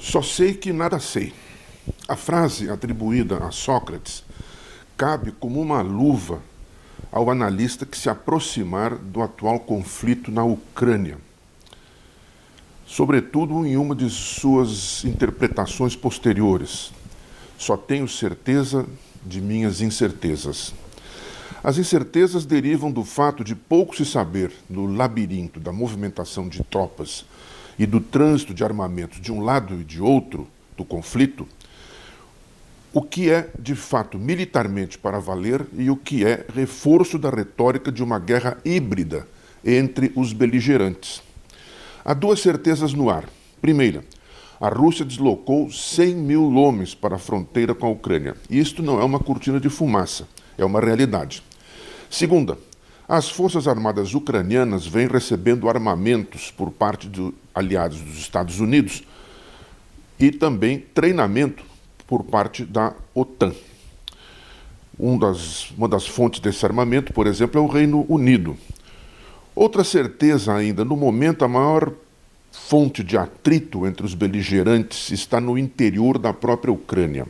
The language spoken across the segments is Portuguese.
Só sei que nada sei. A frase atribuída a Sócrates cabe como uma luva ao analista que se aproximar do atual conflito na Ucrânia, sobretudo em uma de suas interpretações posteriores. Só tenho certeza de minhas incertezas. As incertezas derivam do fato de pouco se saber do labirinto da movimentação de tropas e do trânsito de armamentos de um lado e de outro do conflito, o que é, de fato, militarmente para valer e o que é reforço da retórica de uma guerra híbrida entre os beligerantes. Há duas certezas no ar. Primeira, a Rússia deslocou 100 mil homens para a fronteira com a Ucrânia. Isto não é uma cortina de fumaça, é uma realidade. Segunda, as Forças Armadas ucranianas vêm recebendo armamentos por parte de aliados dos Estados Unidos e também treinamento por parte da OTAN. Uma das fontes desse armamento, por exemplo, é o Reino Unido. Outra certeza ainda, no momento a maior fonte de atrito entre os beligerantes está no interior da própria Ucrânia,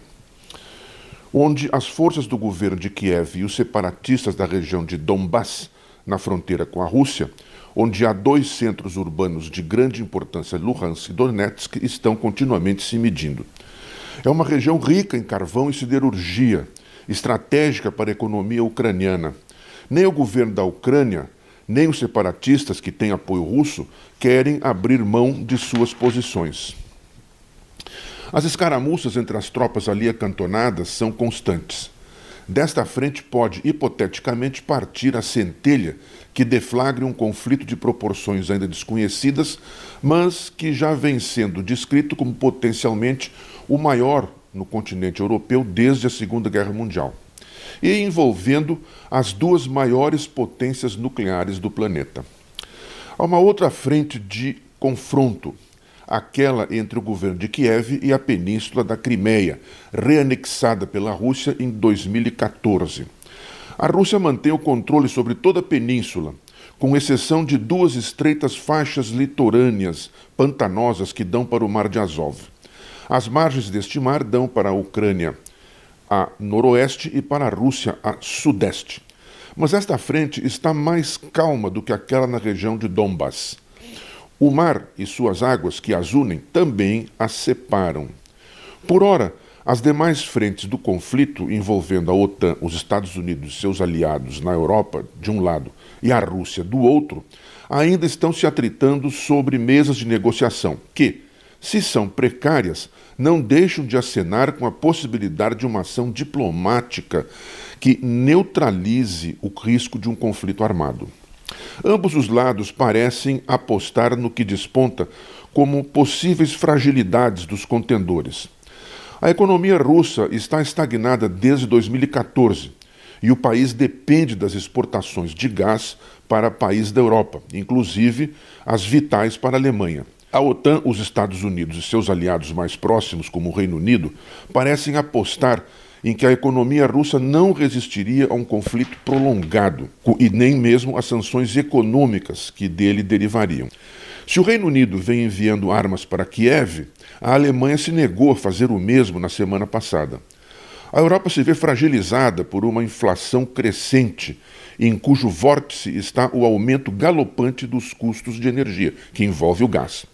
onde as forças do governo de Kiev e os separatistas da região de Donbass, na fronteira com a Rússia, onde há dois centros urbanos de grande importância, Luhansk e Donetsk, estão continuamente se medindo. É uma região rica em carvão e siderurgia, estratégica para a economia ucraniana. Nem o governo da Ucrânia, nem os separatistas, que têm apoio russo, querem abrir mão de suas posições. As escaramuças entre as tropas ali acantonadas são constantes. Desta frente pode, hipoteticamente, partir a centelha que deflagre um conflito de proporções ainda desconhecidas, mas que já vem sendo descrito como potencialmente o maior no continente europeu desde a Segunda Guerra Mundial, e envolvendo as duas maiores potências nucleares do planeta. Há uma outra frente de confronto, aquela entre o governo de Kiev e a península da Crimeia, reanexada pela Rússia em 2014. A Rússia mantém o controle sobre toda a península, com exceção de duas estreitas faixas litorâneas pantanosas que dão para o Mar de Azov. As margens deste mar dão para a Ucrânia a noroeste e para a Rússia a sudeste. Mas esta frente está mais calma do que aquela na região de Donbass. O mar e suas águas que as unem também as separam. Por ora, as demais frentes do conflito envolvendo a OTAN, os Estados Unidos e seus aliados na Europa, de um lado, e a Rússia, do outro, ainda estão se atritando sobre mesas de negociação que, se são precárias, não deixam de acenar com a possibilidade de uma ação diplomática que neutralize o risco de um conflito armado. Ambos os lados parecem apostar no que desponta como possíveis fragilidades dos contendores. A economia russa está estagnada desde 2014 e o país depende das exportações de gás para países da Europa, inclusive as vitais para a Alemanha. A OTAN, os Estados Unidos e seus aliados mais próximos, como o Reino Unido, parecem apostar em que a economia russa não resistiria a um conflito prolongado e nem mesmo a sanções econômicas que dele derivariam. Se o Reino Unido vem enviando armas para Kiev, a Alemanha se negou a fazer o mesmo na semana passada. A Europa se vê fragilizada por uma inflação crescente, em cujo vórtice está o aumento galopante dos custos de energia, que envolve o gás.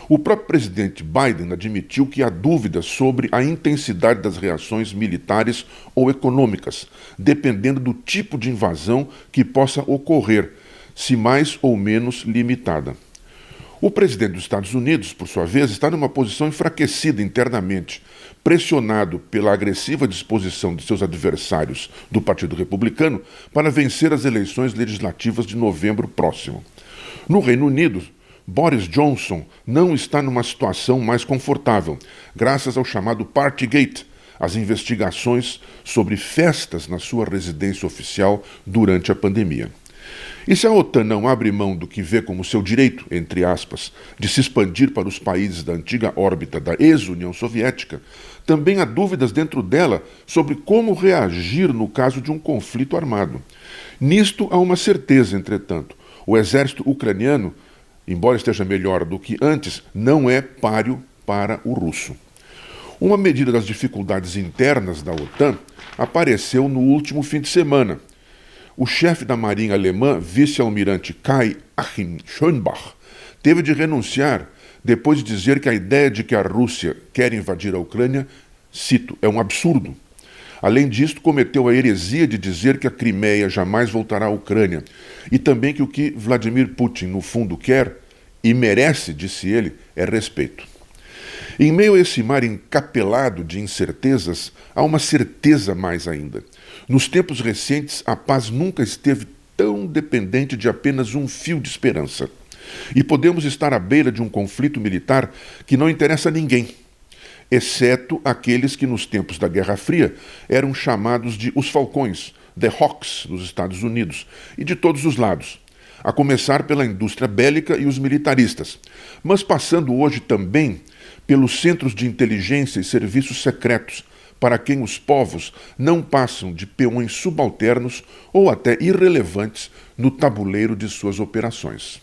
O próprio presidente Biden admitiu que há dúvidas sobre a intensidade das reações militares ou econômicas, dependendo do tipo de invasão que possa ocorrer, se mais ou menos limitada. O presidente dos Estados Unidos, por sua vez, está numa posição enfraquecida internamente, pressionado pela agressiva disposição de seus adversários do Partido Republicano para vencer as eleições legislativas de novembro próximo. No Reino Unido, Boris Johnson não está numa situação mais confortável, graças ao chamado Partygate, as investigações sobre festas na sua residência oficial durante a pandemia. E se a OTAN não abre mão do que vê como seu direito, entre aspas, de se expandir para os países da antiga órbita da ex-União Soviética, também há dúvidas dentro dela sobre como reagir no caso de um conflito armado. Nisto há uma certeza, entretanto. O exército ucraniano, embora esteja melhor do que antes, não é páreo para o russo. Uma medida das dificuldades internas da OTAN apareceu no último fim de semana. O chefe da Marinha Alemã, vice-almirante Kai-Achim Schönbach, teve de renunciar depois de dizer que a ideia de que a Rússia quer invadir a Ucrânia, cito, é um absurdo. Além disso, cometeu a heresia de dizer que a Crimeia jamais voltará à Ucrânia e também que o que Vladimir Putin, no fundo, quer e merece, disse ele, é respeito. Em meio a esse mar encapelado de incertezas, há uma certeza mais ainda. Nos tempos recentes, a paz nunca esteve tão dependente de apenas um fio de esperança. E podemos estar à beira de um conflito militar que não interessa a ninguém, exceto aqueles que nos tempos da Guerra Fria eram chamados de os Falcões, The Hawks, nos Estados Unidos, e de todos os lados, a começar pela indústria bélica e os militaristas, mas passando hoje também pelos centros de inteligência e serviços secretos, para quem os povos não passam de peões subalternos ou até irrelevantes no tabuleiro de suas operações.